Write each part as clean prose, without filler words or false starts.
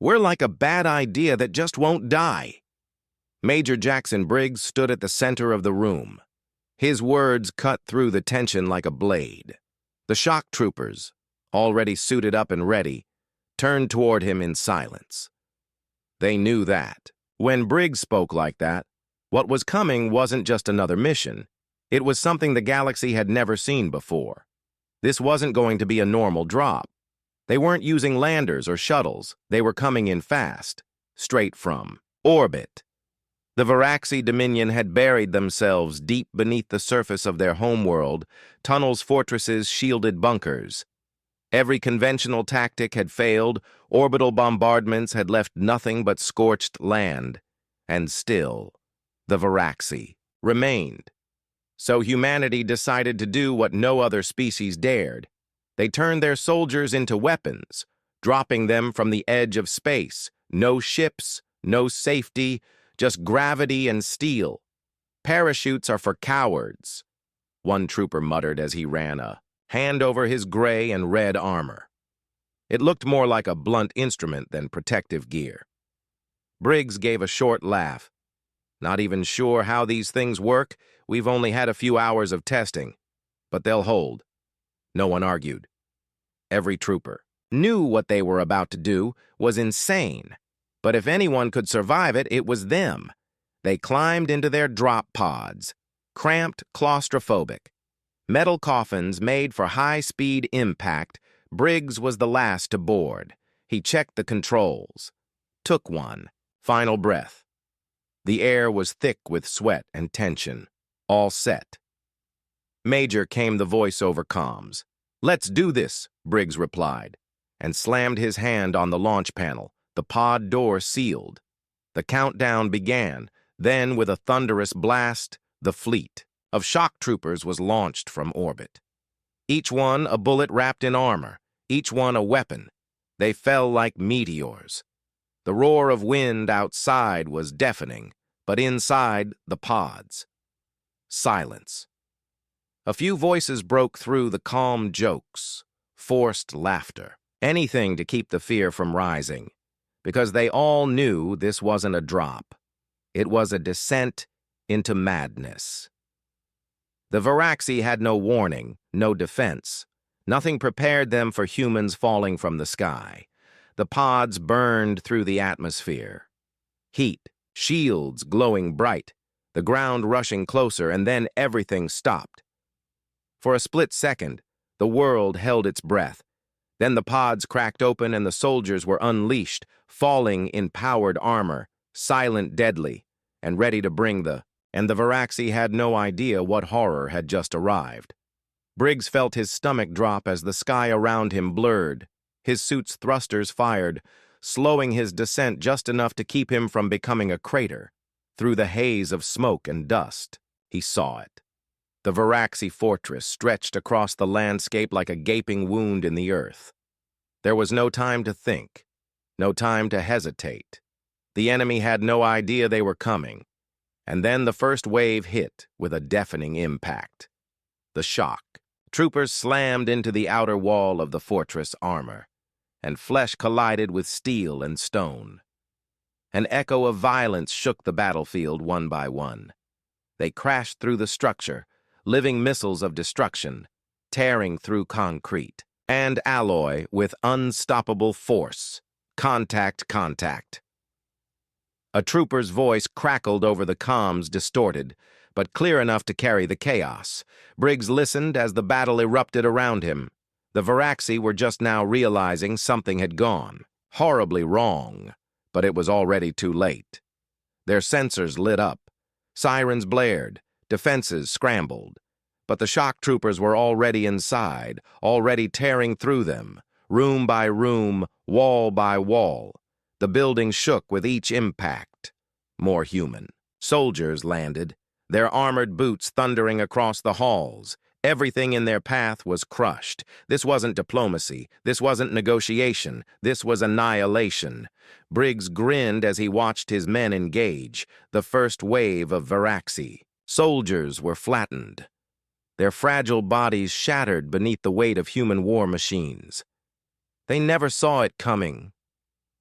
We're like a bad idea that just won't die." Major Jackson Briggs stood at the center of the room. His words cut through the tension like a blade. The shock troopers, already suited up and ready, turned toward him in silence. They knew that, when Briggs spoke like that, what was coming wasn't just another mission. It was something the galaxy had never seen before. This wasn't going to be a normal drop. They weren't using landers or shuttles. They were coming in fast, straight from orbit. The Varaxi Dominion had buried themselves deep beneath the surface of their homeworld, tunnels, fortresses, shielded bunkers. Every conventional tactic had failed, orbital bombardments had left nothing but scorched land, and still, the Varaxi remained. So humanity decided to do what no other species dared. They turned their soldiers into weapons, dropping them from the edge of space. No ships, no safety, just gravity and steel. "Parachutes are for cowards," one trooper muttered as he ran a hand over his gray and red armor. It looked more like a blunt instrument than protective gear. Briggs gave a short laugh. "Not even sure how these things work. We've only had a few hours of testing. But they'll hold." No one argued. Every trooper knew what they were about to do was insane. But if anyone could survive it, it was them. They climbed into their drop pods, cramped, claustrophobic. Metal coffins made for high-speed impact. Briggs was the last to board. He checked the controls. Took one. Final breath. The air was thick with sweat and tension. All set. Major came the voice over comms. "Let's do this," Briggs replied, and slammed his hand on the launch panel. The pod door sealed. The countdown began. Then, with a thunderous blast, the fleet of shock troopers was launched from orbit. Each one a bullet wrapped in armor, each one a weapon. They fell like meteors. The roar of wind outside was deafening, but inside the pods, silence. A few voices broke through the calm jokes, forced laughter, anything to keep the fear from rising, because they all knew this wasn't a drop. It was a descent into madness. The Varaxi had no warning, no defense. Nothing prepared them for humans falling from the sky. The pods burned through the atmosphere. Heat, shields glowing bright, the ground rushing closer, and then everything stopped. For a split second, the world held its breath. Then the pods cracked open and the soldiers were unleashed, falling in powered armor, silent, deadly, and ready to bring And the Varaxi had no idea what horror had just arrived. Briggs felt his stomach drop as the sky around him blurred. His suit's thrusters fired, slowing his descent just enough to keep him from becoming a crater. Through the haze of smoke and dust, he saw it. The Varaxi fortress stretched across the landscape like a gaping wound in the earth. There was no time to think, no time to hesitate. The enemy had no idea they were coming. And then the first wave hit with a deafening impact. The shock. Troopers slammed into the outer wall of the fortress armor, and flesh collided with steel and stone. An echo of violence shook the battlefield one by one. They crashed through the structure, living missiles of destruction, tearing through concrete and alloy with unstoppable force. Contact, contact. A trooper's voice crackled over the comms, distorted, but clear enough to carry the chaos. Briggs listened as the battle erupted around him. The Varaxi were just now realizing something had gone horribly wrong, but it was already too late. Their sensors lit up. Sirens blared. Defenses scrambled. But the shock troopers were already inside, already tearing through them, room by room, wall by wall. The building shook with each impact. More human. Soldiers landed, their armored boots thundering across the halls. Everything in their path was crushed. This wasn't diplomacy. This wasn't negotiation. This was annihilation. Briggs grinned as he watched his men engage, the first wave of Varaxi. Soldiers were flattened, their fragile bodies shattered beneath the weight of human war machines. They never saw it coming.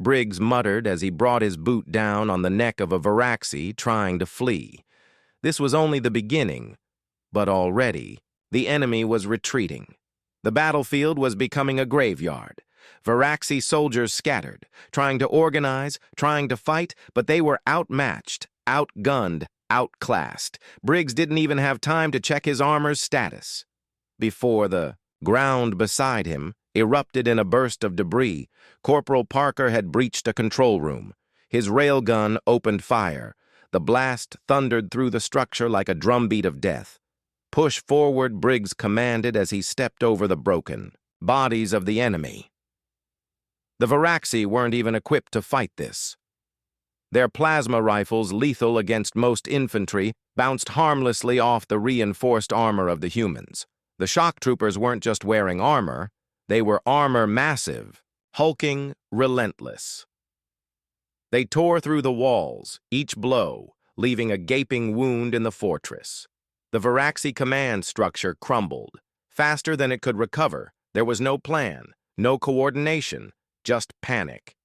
Briggs muttered as he brought his boot down on the neck of a Varaxi trying to flee. This was only the beginning, but already the enemy was retreating. The battlefield was becoming a graveyard. Varaxi soldiers scattered, trying to organize, trying to fight, but they were outmatched, outgunned, outclassed. Briggs didn't even have time to check his armor's status. Before the ground beside him erupted in a burst of debris, Corporal Parker had breached a control room. His railgun opened fire. The blast thundered through the structure like a drumbeat of death. "Push forward," Briggs commanded as he stepped over the broken bodies of the enemy. The Varaxi weren't even equipped to fight this. Their plasma rifles, lethal against most infantry, bounced harmlessly off the reinforced armor of the humans. The shock troopers weren't just wearing armor, they were armor massive, hulking, relentless. They tore through the walls, each blow, leaving a gaping wound in the fortress. The Varaxi command structure crumbled. Faster than it could recover, there was no plan, no coordination, just panic.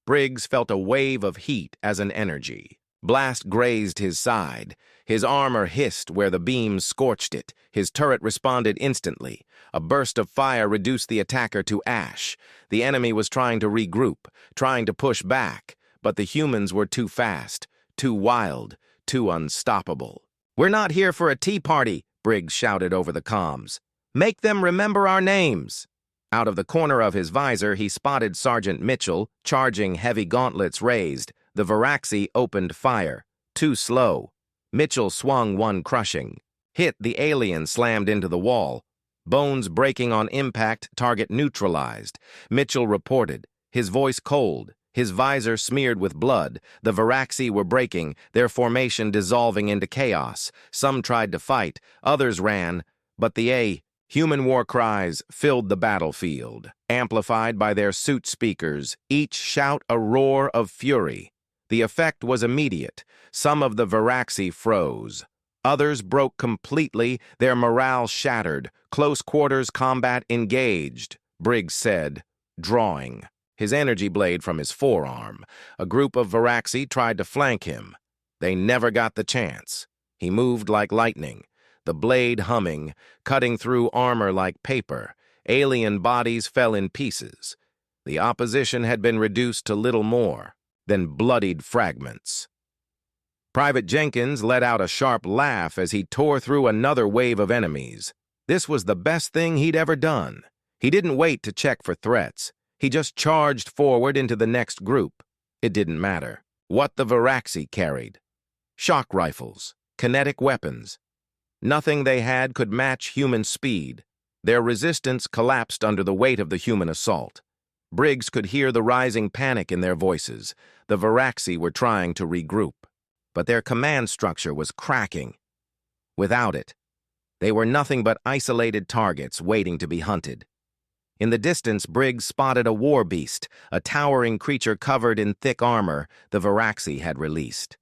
Briggs felt a wave of heat as an energy. Blast grazed his side. His armor hissed where the beams scorched it. His turret responded instantly. A burst of fire reduced the attacker to ash. The enemy was trying to regroup, trying to push back, but the humans were too fast, too wild, too unstoppable. "We're not here for a tea party," Briggs shouted over the comms. "Make them remember our names." Out of the corner of his visor, he spotted Sergeant Mitchell, charging, heavy gauntlets raised. The Varaxi opened fire. Too slow. Mitchell swung one crushing. Hit, the alien slammed into the wall. Bones breaking on impact, target neutralized. Mitchell reported, his voice cold, his visor smeared with blood. The Varaxi were breaking, their formation dissolving into chaos. Some tried to fight, others ran, but the human war cries filled the battlefield, amplified by their suit speakers, each shout a roar of fury. The effect was immediate. Some of the Varaxi froze. Others broke completely, their morale shattered. Close quarters combat engaged, Briggs said, drawing his energy blade from his forearm. A group of Varaxi tried to flank him. They never got the chance. He moved like lightning, the blade humming, cutting through armor like paper. Alien bodies fell in pieces. The opposition had been reduced to little more than bloodied fragments. Private Jenkins let out a sharp laugh as he tore through another wave of enemies. This was the best thing he'd ever done. He didn't wait to check for threats. He just charged forward into the next group. It didn't matter what the Varaxi carried. Shock rifles, kinetic weapons. Nothing they had could match human speed. Their resistance collapsed under the weight of the human assault. Briggs could hear the rising panic in their voices. The Varaxi were trying to regroup, but their command structure was cracking. Without it, they were nothing but isolated targets waiting to be hunted. In the distance, Briggs spotted a war beast, a towering creature covered in thick armor the Varaxi had released.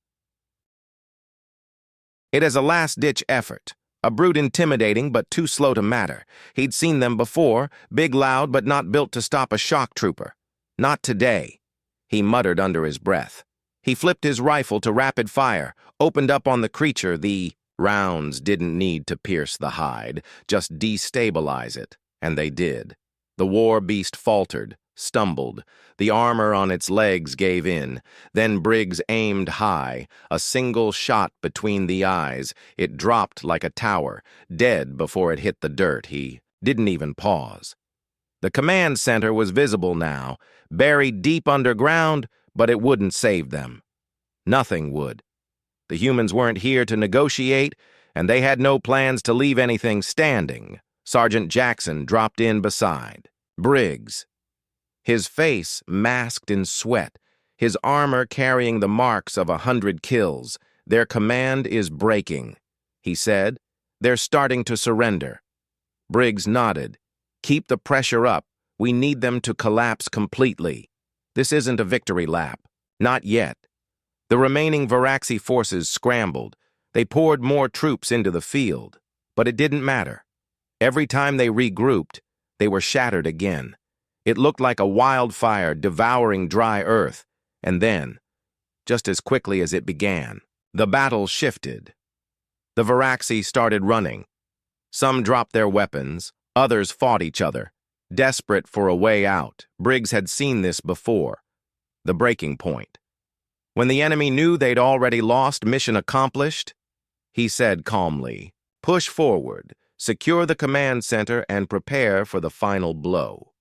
It is a last-ditch effort, a brute intimidating but too slow to matter. He'd seen them before, big, loud, but not built to stop a shock trooper. Not today, he muttered under his breath. He flipped his rifle to rapid fire, opened up on the creature. The rounds didn't need to pierce the hide, just destabilize it, and they did. The war beast faltered, stumbled. The armor on its legs gave in. Then Briggs aimed high, a single shot between the eyes. It dropped like a tower, dead before it hit the dirt. He didn't even pause. The command center was visible now, buried deep underground, but it wouldn't save them. Nothing would. The humans weren't here to negotiate, and they had no plans to leave anything standing. Sergeant Jackson dropped in beside Briggs, his face masked in sweat, his armor carrying the marks of 100 kills. "Their command is breaking," he said. "They're starting to surrender." Briggs nodded. "Keep the pressure up. We need them to collapse completely. This isn't a victory lap. Not yet." The remaining Varaxi forces scrambled. They poured more troops into the field, but it didn't matter. Every time they regrouped, they were shattered again. It looked like a wildfire devouring dry earth, and then, just as quickly as it began, the battle shifted. The Varaxi started running. Some dropped their weapons, others fought each other, desperate for a way out. Briggs had seen this before. The breaking point. When the enemy knew they'd already lost, mission accomplished, he said calmly, "Push forward, secure the command center, and prepare for the final blow."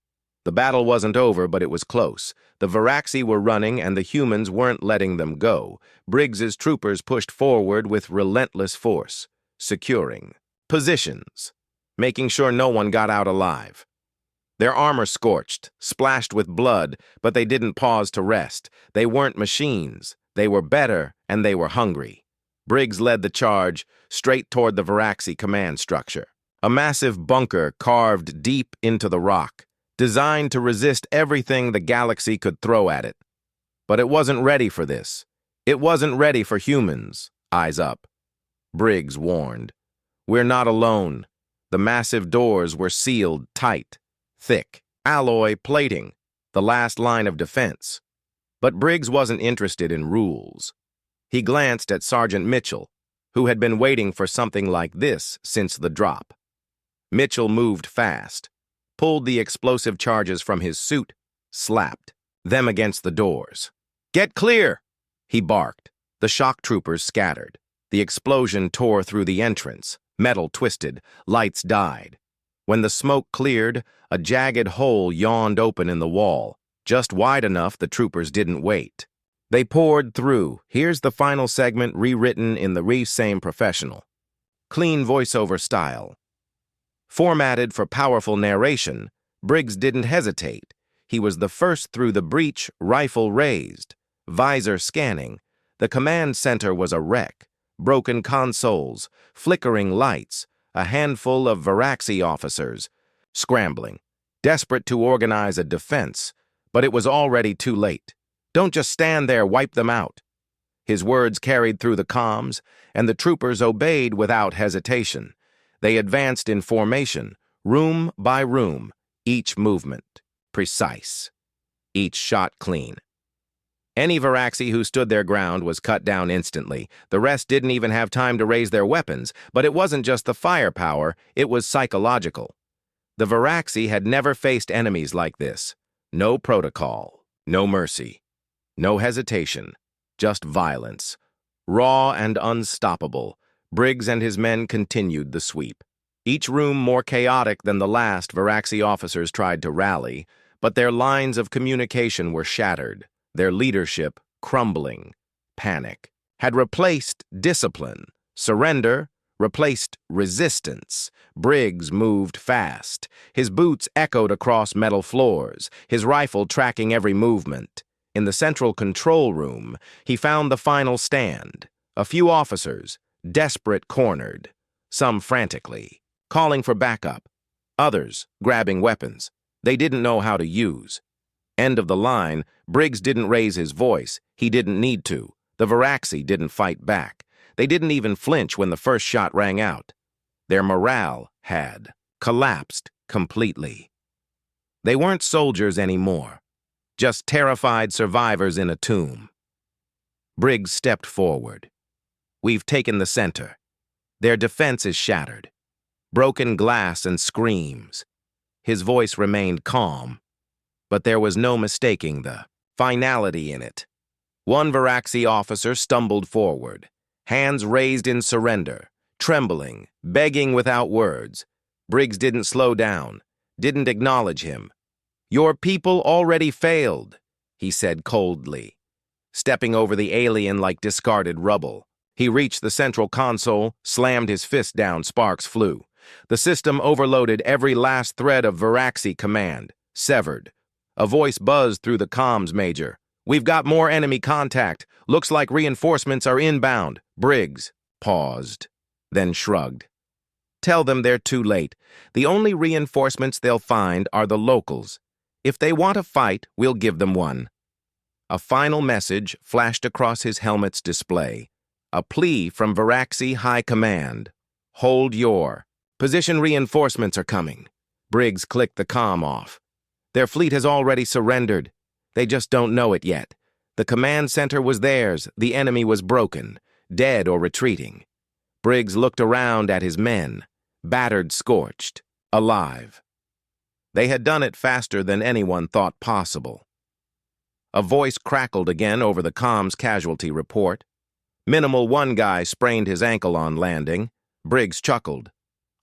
The battle wasn't over, but it was close. The Varaxi were running, and the humans weren't letting them go. Briggs's troopers pushed forward with relentless force, securing positions, making sure no one got out alive. Their armor scorched, splashed with blood, but they didn't pause to rest. They weren't machines. They were better, and they were hungry. Briggs led the charge straight toward the Varaxi command structure, a massive bunker carved deep into the rock, designed to resist everything the galaxy could throw at it. But it wasn't ready for this. It wasn't ready for humans. Eyes up. Briggs warned. "We're not alone." The massive doors were sealed tight, thick, alloy plating, the last line of defense. But Briggs wasn't interested in rules. He glanced at Sergeant Mitchell, who had been waiting for something like this since the drop. Mitchell moved fast, pulled the explosive charges from his suit, slapped them against the doors. "Get clear!" he barked. The shock troopers scattered. The explosion tore through the entrance. Metal twisted. Lights died. When the smoke cleared, a jagged hole yawned open in the wall, just wide enough the troopers didn't wait. They poured through. Here's the final segment rewritten in the same professional. Clean voiceover style. Formatted for powerful narration, Briggs didn't hesitate. He was the first through the breach, rifle raised, visor scanning. The command center was a wreck. Broken consoles, flickering lights, a handful of Varaxi officers, scrambling, desperate to organize a defense, but it was already too late. "Don't just stand there, wipe them out." His words carried through the comms, and the troopers obeyed without hesitation. They advanced in formation, room by room, each movement precise, each shot clean. Any Varaxi who stood their ground was cut down instantly. The rest didn't even have time to raise their weapons, but it wasn't just the firepower, it was psychological. The Varaxi had never faced enemies like this. No protocol, no mercy, no hesitation, just violence. Raw and unstoppable, Briggs and his men continued the sweep. Each room more chaotic than the last, Varaxi officers tried to rally, but their lines of communication were shattered. Their leadership crumbling. Panic had replaced discipline. Surrender replaced resistance. Briggs moved fast. His boots echoed across metal floors, his rifle tracking every movement. In the central control room, he found the final stand. A few officers, desperate, cornered. Some frantically, calling for backup. Others grabbing weapons they didn't know how to use. End of the line, Briggs didn't raise his voice. He didn't need to. The Varaxi didn't fight back. They didn't even flinch when the first shot rang out. Their morale had collapsed completely. They weren't soldiers anymore, just terrified survivors in a tomb. Briggs stepped forward. "We've taken the center. Their defense is shattered. Broken glass and screams." His voice remained calm, but there was no mistaking the finality in it. One Varaxi officer stumbled forward, hands raised in surrender, trembling, begging without words. Briggs didn't slow down, didn't acknowledge him. "Your people already failed," he said coldly, stepping over the alien like discarded rubble. He reached the central console, slammed his fist down. Sparks flew. The system overloaded every last thread of Varaxi command, severed. A voice buzzed through the comms major. "We've got more enemy contact. Looks like reinforcements are inbound." Briggs paused, then shrugged. "Tell them they're too late. The only reinforcements they'll find are the locals. If they want a fight, we'll give them one." A final message flashed across his helmet's display. A plea from Varaxi High Command. "Hold your. Position reinforcements are coming." Briggs clicked the comm off. Their fleet has already surrendered. They just don't know it yet. The command center was theirs. The enemy was broken, dead or retreating. Briggs looked around at his men, battered, scorched, alive. They had done it faster than anyone thought possible. A voice crackled again over the comms casualty report. Minimal one guy sprained his ankle on landing. Briggs chuckled.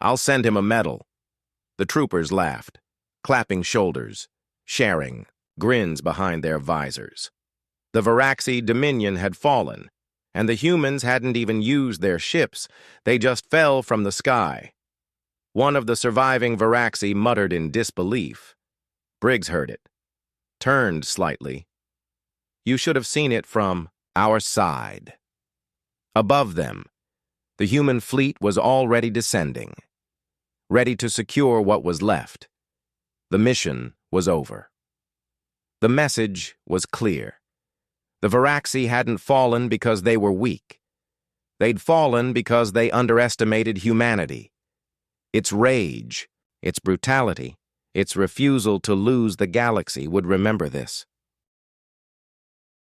I'll send him a medal. The troopers laughed, clapping shoulders, sharing grins behind their visors. The Varaxi Dominion had fallen, and the humans hadn't even used their ships. They just fell from the sky. One of the surviving Varaxi muttered in disbelief. Briggs heard it, turned slightly. You should have seen it from our side. Above them, the human fleet was already descending, ready to secure what was left. The mission was over. The message was clear. The Varaxi hadn't fallen because they were weak. They'd fallen because they underestimated humanity. Its rage, its brutality, its refusal to lose the galaxy would remember this.